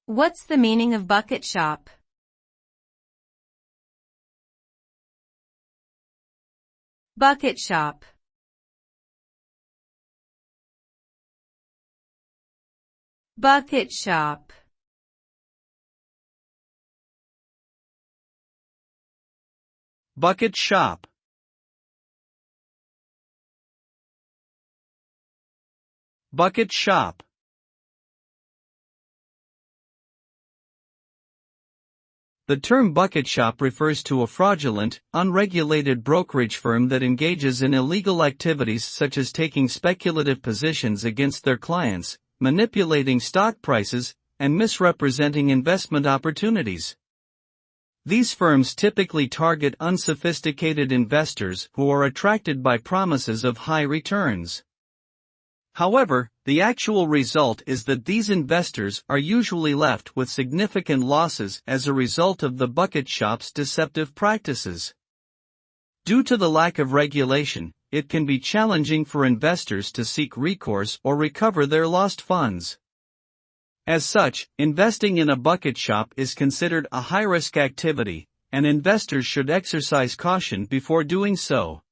What's the meaning of bucket shop? Bucket shop. Bucket shop. Bucket shop. Bucket shop. The term bucket shop refers to a fraudulent, unregulated brokerage firm that engages in illegal activities such as taking speculative positions against their clients, manipulating stock prices, and misrepresenting investment opportunities. These firms typically target unsophisticated investors who are attracted by promises of high returns. However, the actual result is that these investors are usually left with significant losses as a result of the bucket shop's deceptive practices. Due to the lack of regulation, it can be challenging for investors to seek recourse or recover their lost funds. As such, investing in a bucket shop is considered a high-risk activity, and investors should exercise caution before doing so.